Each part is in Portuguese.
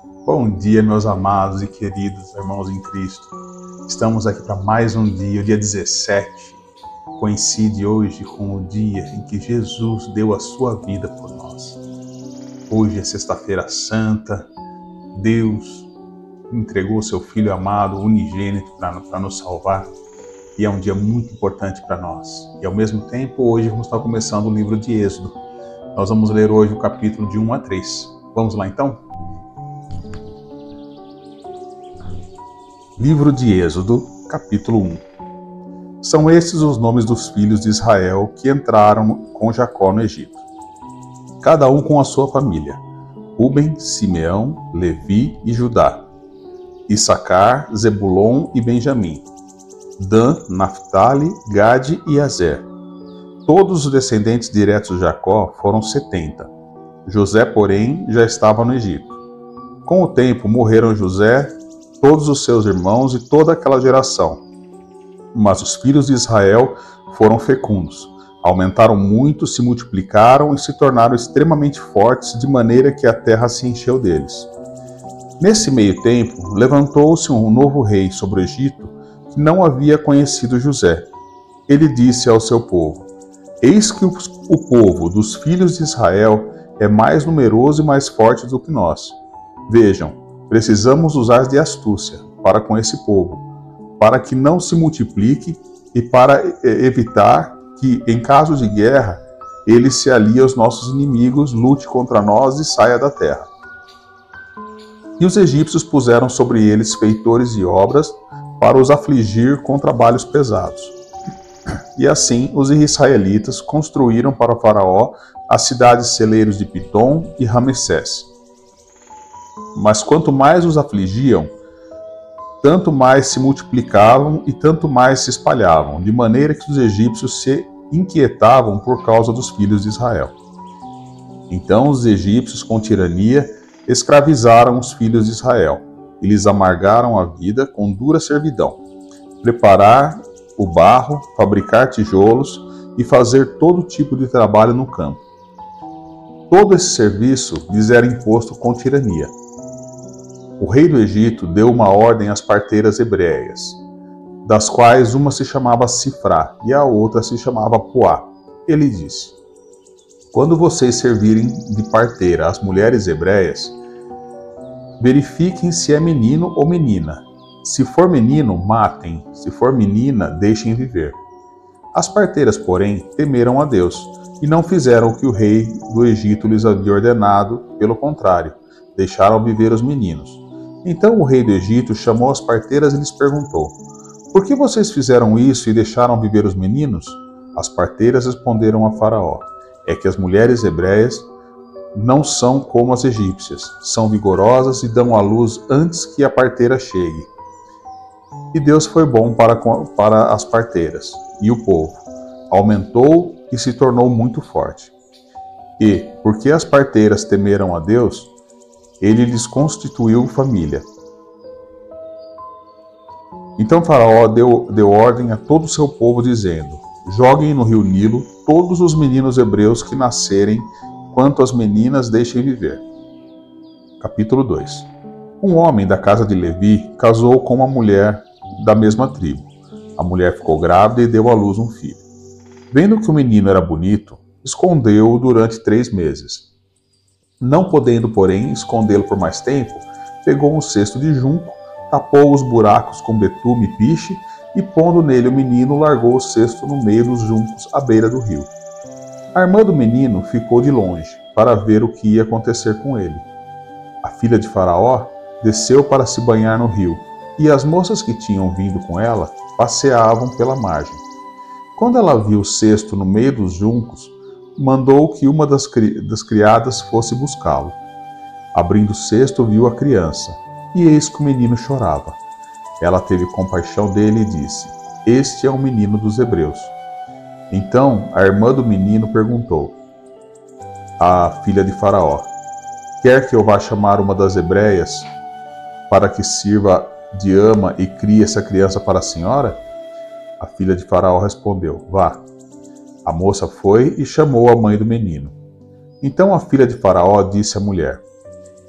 Bom dia, meus amados e queridos irmãos em Cristo. Estamos aqui para mais um dia, o dia 17. Coincide hoje com o dia em que Jesus deu a sua vida por nós. Hoje é sexta-feira santa. Deus entregou o seu Filho amado, unigênito, para nos salvar. E é um dia muito importante para nós. E ao mesmo tempo, hoje vamos estar começando o livro de Êxodo. Nós vamos ler hoje o capítulo de 1 a 3. Vamos lá então? Livro de Êxodo, capítulo 1. São estes os nomes dos filhos de Israel que entraram com Jacó no Egito. Cada um com a sua família: Ruben, Simeão, Levi e Judá, Issacar, Zebulon e Benjamim, Dan, Naftali, Gade e Azer. Todos os descendentes diretos de Jacó foram 70. José, porém, já estava no Egito. Com o tempo morreram José, todos os seus irmãos e toda aquela geração. Mas os filhos de Israel foram fecundos, aumentaram muito, se multiplicaram e se tornaram extremamente fortes, de maneira que a terra se encheu deles. Nesse meio tempo, levantou-se um novo rei sobre o Egito, que não havia conhecido José. Ele disse ao seu povo: Eis que o povo dos filhos de Israel é mais numeroso e mais forte do que nós. Vejam, precisamos usar de astúcia para com esse povo, para que não se multiplique e para evitar que, em caso de guerra, ele se alie aos nossos inimigos, lute contra nós e saia da terra. E os egípcios puseram sobre eles feitores de obras para os afligir com trabalhos pesados. E assim os israelitas construíram para o faraó as cidades celeiros de Pitom e Ramessés. Mas quanto mais os afligiam, tanto mais se multiplicavam e tanto mais se espalhavam, de maneira que os egípcios se inquietavam por causa dos filhos de Israel. Então os egípcios, com tirania, escravizaram os filhos de Israel e lhes amargaram a vida com dura servidão, preparar o barro, fabricar tijolos e fazer todo tipo de trabalho no campo. Todo esse serviço lhes era imposto com tirania. O rei do Egito deu uma ordem às parteiras hebreias, das quais uma se chamava Sifrá e a outra se chamava Puá. Ele disse: Quando vocês servirem de parteira às mulheres hebreias, verifiquem se é menino ou menina. Se for menino, matem. Se for menina, deixem viver. As parteiras, porém, temeram a Deus e não fizeram o que o rei do Egito lhes havia ordenado. Pelo contrário, deixaram viver os meninos. Então o rei do Egito chamou as parteiras e lhes perguntou: Por que vocês fizeram isso e deixaram viver os meninos? As parteiras responderam a Faraó: É que as mulheres hebreias não são como as egípcias, são vigorosas e dão à luz antes que a parteira chegue. E Deus foi bom para as parteiras, e o povo aumentou e se tornou muito forte. E, porque as parteiras temeram a Deus, ele lhes constituiu família. Então Faraó deu ordem a todo o seu povo, dizendo: Joguem no rio Nilo todos os meninos hebreus que nascerem, quanto as meninas deixem viver. Capítulo 2. Um homem da casa de Levi casou com uma mulher da mesma tribo. A mulher ficou grávida e deu à luz um filho. Vendo que o menino era bonito, escondeu-o durante 3 meses. Não podendo, porém, escondê-lo por mais tempo, pegou um cesto de junco, tapou os buracos com betume e piche, e pondo nele o menino, largou o cesto no meio dos juncos à beira do rio. A irmã do menino ficou de longe, para ver o que ia acontecer com ele. A filha de Faraó desceu para se banhar no rio, e as moças que tinham vindo com ela passeavam pela margem. Quando ela viu o cesto no meio dos juncos, mandou que uma das criadas fosse buscá-lo. Abrindo o cesto, viu a criança, e eis que o menino chorava. Ela teve compaixão dele e disse: Este é um menino dos hebreus. Então a irmã do menino perguntou à filha de Faraó: Quer que eu vá chamar uma das hebreias para que sirva de ama e crie essa criança para a senhora? A filha de Faraó respondeu: Vá. A moça foi e chamou a mãe do menino. Então a filha de Faraó disse à mulher: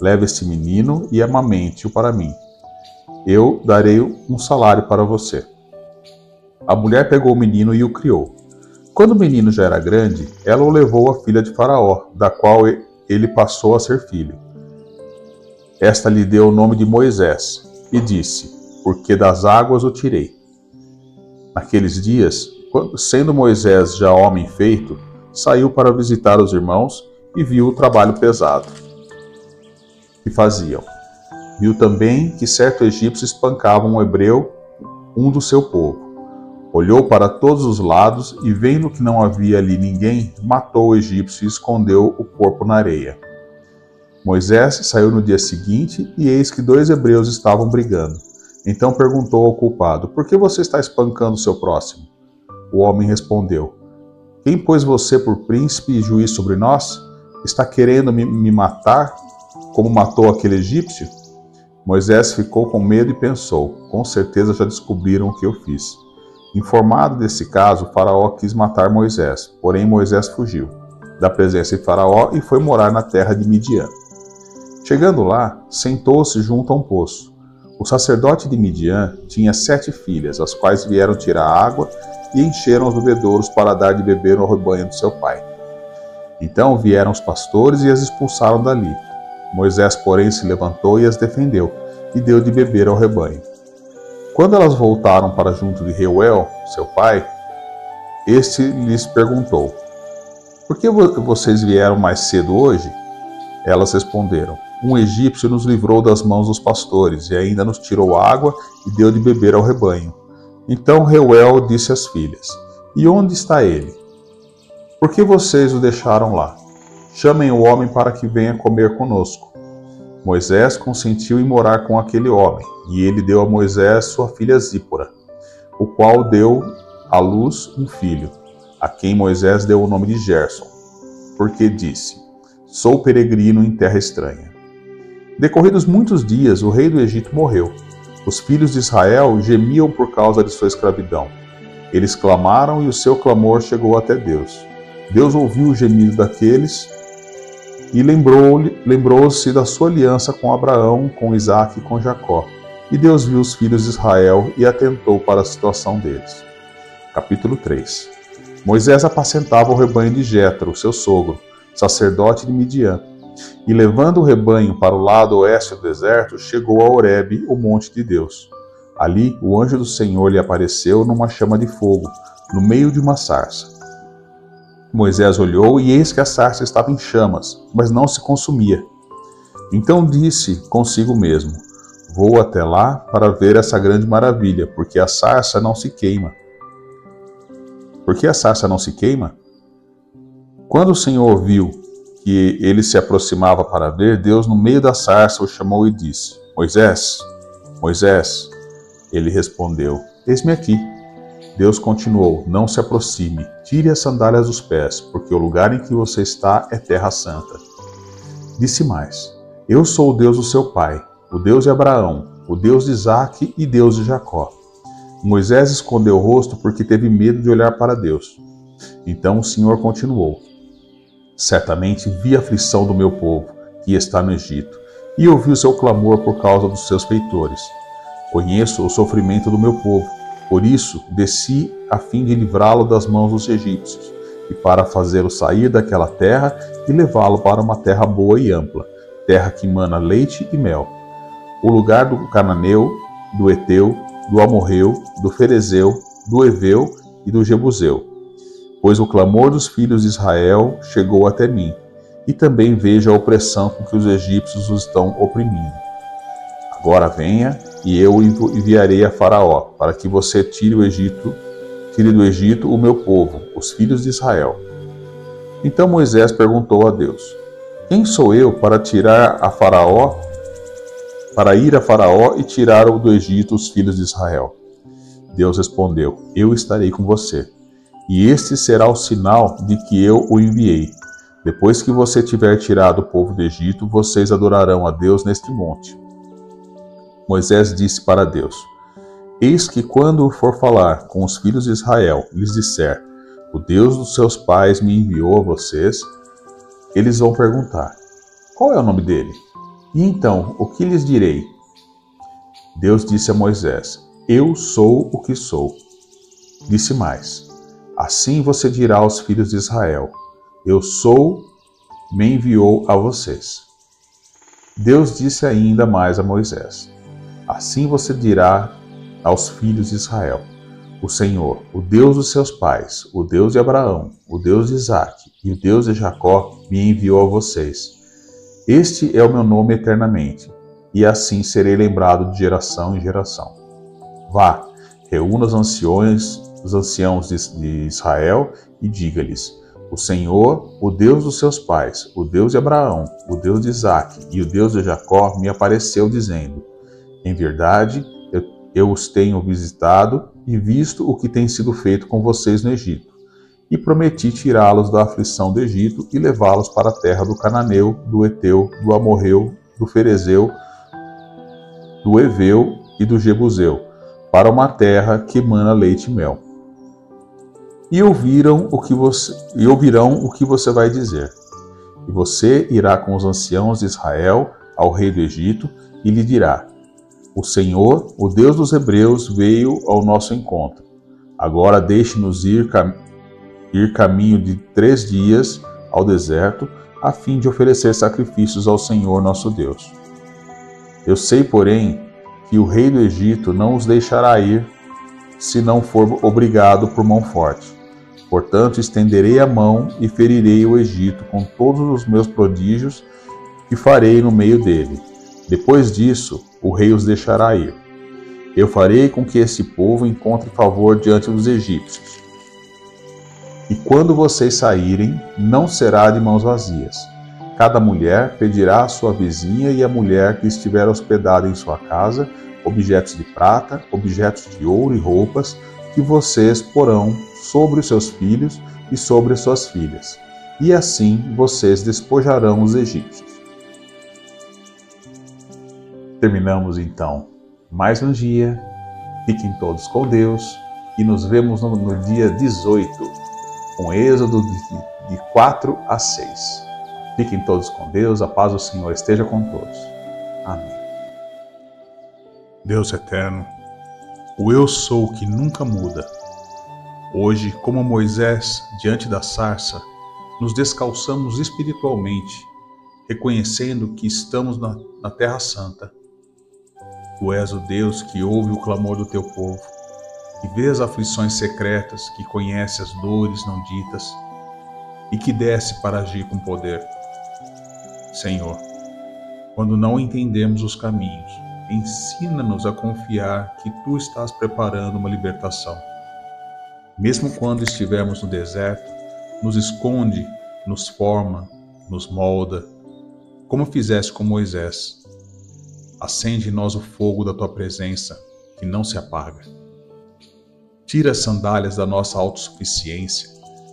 Leve este menino e amamente-o para mim. Eu darei um salário para você. A mulher pegou o menino e o criou. Quando o menino já era grande, ela o levou à filha de Faraó, da qual ele passou a ser filho. Esta lhe deu o nome de Moisés, e disse: porque das águas o tirei. Naqueles dias, sendo Moisés já homem feito, saiu para visitar os irmãos e viu o trabalho pesado que faziam. Viu também que certo egípcio espancava um hebreu, um do seu povo. Olhou para todos os lados e, vendo que não havia ali ninguém, matou o egípcio e escondeu o corpo na areia. Moisés saiu no dia seguinte e eis que 2 hebreus estavam brigando. Então perguntou ao culpado: por que você está espancando seu próximo? O homem respondeu: quem pôs você por príncipe e juiz sobre nós? Está querendo me matar, como matou aquele egípcio? Moisés ficou com medo e pensou: com certeza já descobriram o que eu fiz. Informado desse caso, Faraó quis matar Moisés, porém Moisés fugiu da presença de Faraó e foi morar na terra de Midian. Chegando lá, sentou-se junto a um poço. O sacerdote de Midian tinha 7 filhas, as quais vieram tirar água e encheram os bebedouros para dar de beber ao rebanho do seu pai. Então vieram os pastores e as expulsaram dali. Moisés, porém, se levantou e as defendeu, e deu de beber ao rebanho. Quando elas voltaram para junto de Reuel, seu pai, este lhes perguntou: por que vocês vieram mais cedo hoje? Elas responderam: um egípcio nos livrou das mãos dos pastores, e ainda nos tirou água e deu de beber ao rebanho. Então Reuel disse às filhas: e onde está ele? Por que vocês o deixaram lá? Chamem o homem para que venha comer conosco. Moisés consentiu em morar com aquele homem, e ele deu a Moisés sua filha Zípora, o qual deu à luz um filho, a quem Moisés deu o nome de Gerson, porque disse: sou peregrino em terra estranha. Decorridos muitos dias, o rei do Egito morreu. Os filhos de Israel gemiam por causa de sua escravidão. Eles clamaram e o seu clamor chegou até Deus. Deus ouviu o gemido daqueles e lembrou-se da sua aliança com Abraão, com Isaque e com Jacó. E Deus viu os filhos de Israel e atentou para a situação deles. Capítulo 3. Moisés apacentava o rebanho de Jetro, seu sogro, sacerdote de Midian. E levando o rebanho para o lado oeste do deserto, chegou a Horebe, o monte de Deus. Ali, o anjo do Senhor lhe apareceu numa chama de fogo, no meio de uma sarça. Moisés olhou e eis que a sarça estava em chamas, mas não se consumia. Então disse consigo mesmo: vou até lá para ver essa grande maravilha, porque a sarça não se queima. Por que a sarça não se queima? Quando o Senhor viu que ele se aproximava para ver, Deus no meio da sarça o chamou e disse: Moisés, Moisés. Ele respondeu: eis-me aqui. Deus continuou: não se aproxime, tire as sandálias dos pés, porque o lugar em que você está é terra santa. Disse mais: eu sou o Deus do seu pai, o Deus de Abraão, o Deus de Isaque e Deus de Jacó. Moisés escondeu o rosto porque teve medo de olhar para Deus. Então o Senhor continuou: certamente vi a aflição do meu povo, que está no Egito, e ouvi o seu clamor por causa dos seus feitores. Conheço o sofrimento do meu povo, por isso desci a fim de livrá-lo das mãos dos egípcios, e para fazê-lo sair daquela terra e levá-lo para uma terra boa e ampla, terra que mana leite e mel, o lugar do cananeu, do Eteu, do Amorreu, do Ferezeu, do Eveu e do Jebuseu. Pois o clamor dos filhos de Israel chegou até mim, e também vejo a opressão com que os egípcios os estão oprimindo. Agora venha, e eu enviarei a Faraó, para que você tire do Egito o meu povo, os filhos de Israel. Então Moisés perguntou a Deus: quem sou eu para ir a Faraó e tirar do Egito os filhos de Israel? Deus respondeu: eu estarei com você, e este será o sinal de que eu o enviei. Depois que você tiver tirado o povo do Egito, vocês adorarão a Deus neste monte. Moisés disse para Deus: eis que quando for falar com os filhos de Israel, lhes disser: o Deus dos seus pais me enviou a vocês, eles vão perguntar: qual é o nome dele? E então, o que lhes direi? Deus disse a Moisés: Eu sou o que sou. Disse mais: Assim você dirá aos filhos de Israel: Eu sou, me enviou a vocês. Deus disse ainda mais a Moisés: Assim você dirá aos filhos de Israel: O Senhor, o Deus dos seus pais, o Deus de Abraão, o Deus de Isaque e o Deus de Jacó, me enviou a vocês. Este é o meu nome eternamente, e assim serei lembrado de geração em geração. Vá, reúna os anciãos de Israel e diga-lhes: O Senhor, o Deus dos seus pais, o Deus de Abraão, o Deus de Isaque e o Deus de Jacó, me apareceu dizendo: Em verdade, eu os tenho visitado e visto o que tem sido feito com vocês no Egito, e prometi tirá-los da aflição do Egito e levá-los para a terra do Cananeu, do Eteu, do Amorreu, do Ferezeu, do Eveu e do Jebuseu, para uma terra que mana leite e mel. E ouvirão o que você vai dizer. E você irá com os anciãos de Israel ao rei do Egito e lhe dirá: O Senhor, o Deus dos Hebreus, veio ao nosso encontro. Agora deixe-nos ir caminho de 3 dias ao deserto, a fim de oferecer sacrifícios ao Senhor nosso Deus. Eu sei, porém, que o rei do Egito não os deixará ir, se não for obrigado por mão forte. Portanto, estenderei a mão e ferirei o Egito com todos os meus prodígios que farei no meio dele. Depois disso, o rei os deixará ir. Eu farei com que esse povo encontre favor diante dos egípcios. E quando vocês saírem, não será de mãos vazias. Cada mulher pedirá à sua vizinha e à mulher que estiver hospedada em sua casa objetos de prata, objetos de ouro e roupas que vocês porão sobre os seus filhos e sobre as suas filhas. E assim vocês despojarão os egípcios. Terminamos então mais um dia. Fiquem todos com Deus e nos vemos no dia 18, com Êxodo de 4 a 6. Fiquem todos com Deus, a paz do Senhor esteja com todos. Amém. Deus eterno, o eu sou que nunca muda. Hoje, como Moisés diante da sarça, nos descalçamos espiritualmente, reconhecendo que estamos na Terra Santa. Tu és o Deus que ouve o clamor do teu povo, que vê as aflições secretas, que conhece as dores não ditas e que desce para agir com poder. Senhor, quando não entendemos os caminhos, ensina-nos a confiar que Tu estás preparando uma libertação. Mesmo quando estivermos no deserto, nos esconde, nos forma, nos molda, como fizeste com Moisés. Acende em nós o fogo da Tua presença, que não se apaga. Tira as sandálias da nossa autossuficiência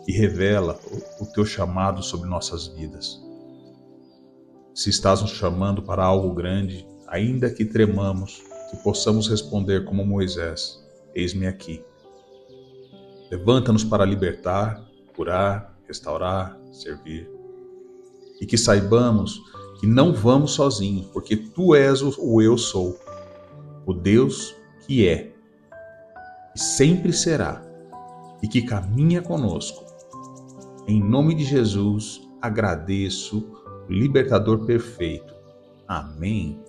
e revela o Teu chamado sobre nossas vidas. Se estás nos chamando para algo grande, ainda que tremamos, que possamos responder como Moisés: Eis-me aqui. Levanta-nos para libertar, curar, restaurar, servir. E que saibamos que não vamos sozinhos, porque Tu és o eu sou, o Deus que é, e sempre será, e que caminha conosco. Em nome de Jesus, agradeço, o libertador perfeito. Amém.